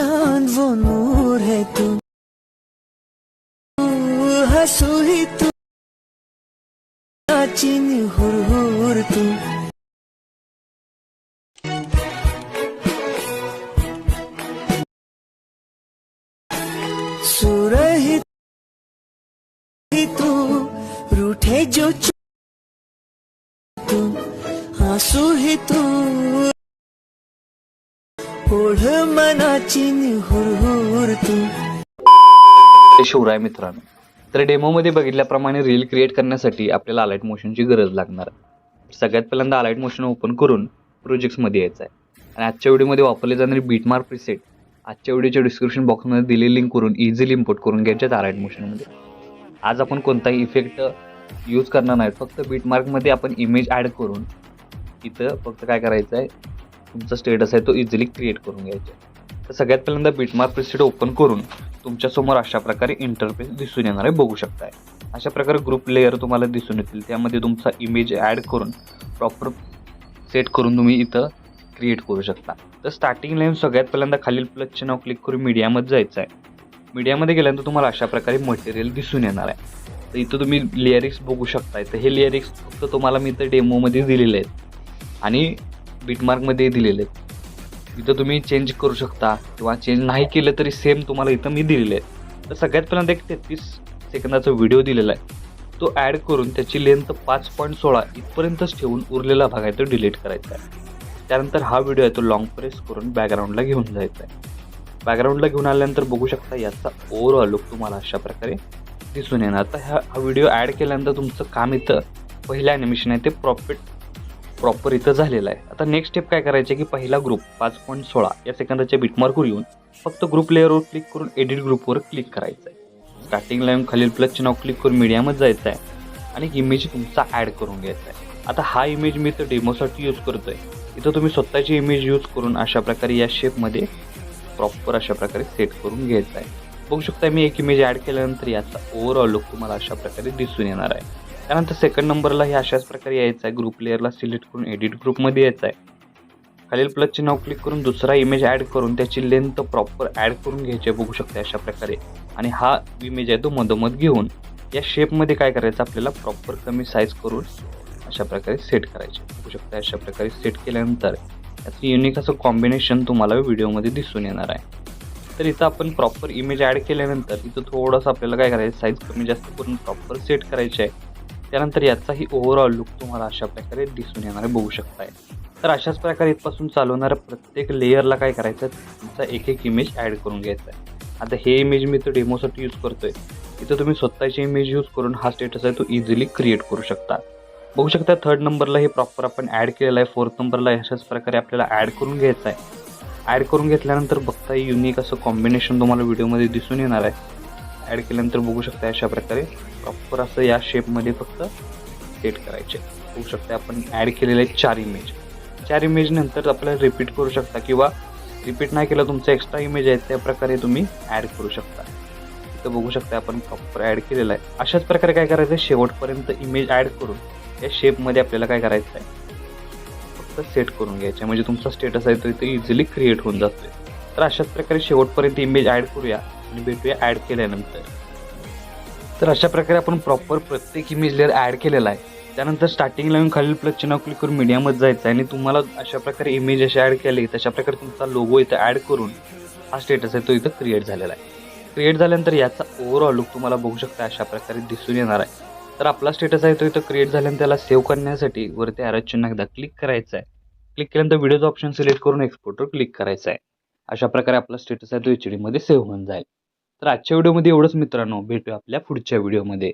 चांद वो नूर है तू, हंसू ही तू, नाचिनी हुर हुर तू। सूरह ही तू, रूठे जो तू, आंसू ही तू, ओढ मनाची हुर तू। शिवराय मित्रांनो, तर डेमोमध्ये बघितल्याप्रमाणे रील क्रिएट करण्यासाठी आपल्याला अलाइट मोशनची गरज लागणार आहे। सगळ्यात पहिल्यांदा अलाइट मोशन ओपन करून प्रोजेक्ट्समध्ये यायचं आहे आणि आजच्या व्हिडिओमध्ये वापरले जाणारे बीटमार्क प्रीसेट आजच्या व्हिडिओच्या डिस्क्रिप्शन बॉक्समध्ये दिलेली लिंक करून इझिली इम्पोर्ट करून घ्यायचे अलाइट मोशनमध्ये। आज आपण कोणताही इफेक्ट यूज करणार नाही, फक्त बीटमार्कमध्ये आपण इमेज ॲड करून इथं फक्त काय करायचं आहे, तुमचा स्टेटस आहे तो इझिली क्रिएट करून घ्यायचा आहे। तर सगळ्यात पहिल्यांदा बीटमार्क प्रीसेट ओपन करून तुमच्यासमोर अशा प्रकारे इंटरफेस दिसून येणार आहे, बघू शकताय। अशा प्रकारे ग्रुप लेअर तुम्हाला दिसून येतील, त्यामध्ये तुमचा इमेज ॲड करून प्रॉपर सेट करून तुम्ही इथं क्रिएट करू शकता। तर स्टार्टिंग लाईन सगळ्यात पहिल्यांदा खालील प्लसचे नाव क्लिक करून मीडियामध्ये जायचं आहे। मीडियामध्ये गेल्यानंतर तुम्हाला अशा प्रकारे मटेरियल दिसून येणार आहे। तर इथं तुम्ही लिरिक्स बघू शकताय। तर हे लिरिक्स फक्त तुम्हाला मी इथं डेमोमध्ये दिलेले आहेत आणि बीटमार्कमध्ये दिलेले आहेत। इथं तुम्ही चेंज करू शकता किंवा चेंज नाही केलं तरी सेम तुम्हाला इथं मी दिलेले आहे। तर सगळ्यात पहिल्यांदा एक 33 सेकंदाचा व्हिडिओ दिलेला आहे, तो ॲड करून त्याची लेंथ 5.16 इथपर्यंतच ठेवून उरलेला भाग आहे तो डिलीट करायचा आहे। त्यानंतर हा व्हिडिओ आहे तो लॉंग प्रेस करून बॅकग्राऊंडला घेऊन जायचा आहे। बॅकग्राऊंडला घेऊन आल्यानंतर बघू शकता याचा ओव्हरऑल लुक तुम्हाला अशा प्रकारे दिसून येणार। आता हा व्हिडिओ ॲड केल्यानंतर तुमचं काम इथं पहिलं ॲनिमेशन आहे ते प्रॉपर इथं झालेलं आहे। आता नेक्स्ट स्टेप काय करायचं की पहिला ग्रुप 5.16 या सेकंदाच्या बीटमार्कवर येऊन फक्त ग्रुप लेअरवर क्लिक करून एडिट ग्रुपवर क्लिक करायचं आहे। स्टार्टिंग लाईन खालील प्लसचे नाव क्लिक करून मीडियामध्ये जायचं आहे आणि इमेज तुमचा ॲड करून घ्यायचा आहे। आता हा इमेज मी इथं डेमोसाठी यूज करतोय, इथं तुम्ही स्वतःची इमेज यूज करून अशा प्रकारे या शेपमध्ये प्रॉपर अशा प्रकारे सेट करून घ्यायचा आहे। बघू शकता मी एक इमेज ॲड केल्यानंतर याचा ओव्हरऑल लुक तुम्हाला अशा प्रकारे दिसून येणार आहे। त्यानंतर सेकंड नंबरला हे अशाच प्रकारे यायचं आहे, ग्रुप लेअरला सिलेक्ट करून एडिट ग्रुपमध्ये यायचं आहे। खालील प्लसचे नाव क्लिक करून दुसरा इमेज ॲड करून त्याची लेंथ प्रॉपर ॲड करून घ्यायची आहे, बघू शकता अशा प्रकारे। आणि हा इमेज आहे तो मधोमध घेऊन या शेपमध्ये काय करायचं आपल्याला प्रॉपर कमी साईज करून अशा प्रकारे सेट करायचे, बघू शकता अशा प्रकारे सेट केल्यानंतर याचं युनिक असं कॉम्बिनेशन तुम्हाला व्हिडिओमध्ये दिसून येणार आहे। तर इथं आपण प्रॉपर इमेज ॲड केल्यानंतर इथं थोडंसं आपल्याला काय करायचं साईज कमी जास्त करून प्रॉपर सेट करायचे आहे। त्यानंतर याचाही ओव्हरऑल लुक तुम्हाला अशा प्रकारे दिसून येणार आहे, बघू शकताय। तर अशाच प्रकारे इथपासून चालवणाऱ्या प्रत्येक लेअरला काय करायचं तुमचा एक एक इमेज ॲड करून घ्यायचा आहे। आता हे इमेज मी तर डेमोसाठी यूज करतोय, इथं तुम्ही स्वतःची इमेज यूज करून हा स्टेटस आहे तो इझिली क्रिएट करू शकता, बघू शकता। थर्ड नंबरला हे प्रॉपर आपण ॲड केलेलं आहे। फोर्थ नंबरला अशाच प्रकारे आपल्याला ॲड करून घ्यायचं आहे। ॲड करून घेतल्यानंतर बघता युनिक असं कॉम्बिनेशन तुम्हाला व्हिडिओमध्ये दिसून येणार आहे। ॲड केल्यानंतर बघू शकता अशा प्रकारे प्रॉपर असं या शेपमध्ये फक्त सेट करायचे, बघू शकता। आपण ॲड केलेले आहेत 4 इमेज नंतर आपल्याला रिपीट करू शकता किंवा रिपीट नाही केलं तुमचा एक्स्ट्रा इमेज आहे त्या प्रकारे तुम्ही ॲड करू शकता। इथं बघू शकता आपण प्रॉपर ॲड केलेलं आहे। अशाच प्रकारे काय करायचं आहे शेवटपर्यंत इमेज ॲड करून या शेपमध्ये आपल्याला काय करायचं आहे फक्त सेट करून घ्यायचं आहे, म्हणजे तुमचा स्टेटस आहे तो इथे इझिली क्रिएट होऊन जातोय। तर अशाच प्रकारे शेवटपर्यंत इमेज ॲड करूया आणि भेटूया ॲड केल्यानंतर। तर अशा प्रकारे आपण प्रॉपर प्रत्येक इमेज लेअर ॲड केलेला आहे। त्यानंतर स्टार्टिंगला येऊन खालील प्लसचे नाव क्लिक करून मीडियामध्ये जायचं आहे आणि तुम्हाला अशा प्रकारे इमेज अशी ॲड केली तशा प्रकारे तुमचा लोगो इथं ॲड करून हा स्टेटस आहे तो इथं क्रिएट झालेला आहे। क्रिएट झाल्यानंतर याचा ओव्हरऑल लुक तुम्हाला बघू शकता अशा प्रकारे दिसून येणार आहे। तर आपला स्टेटस आहे तो इथं क्रिएट झाल्यानंतर त्याला सेव्ह करण्यासाठी वरती ॲरो चिन्ह एकदा क्लिक करायचं आहे। क्लिक केल्यानंतर व्हिडिओचं ऑप्शन सिलेक्ट करून एक्सपोर्टवर क्लिक करायचं आहे। अशा प्रकारे आपला स्टेटस आहे तो HD मध्ये सेव्ह होऊन जाईल। तर आजच्या व्हिडिओमध्ये एवढंच मित्रांनो, भेटूया आपल्या पुढच्या व्हिडिओमध्ये।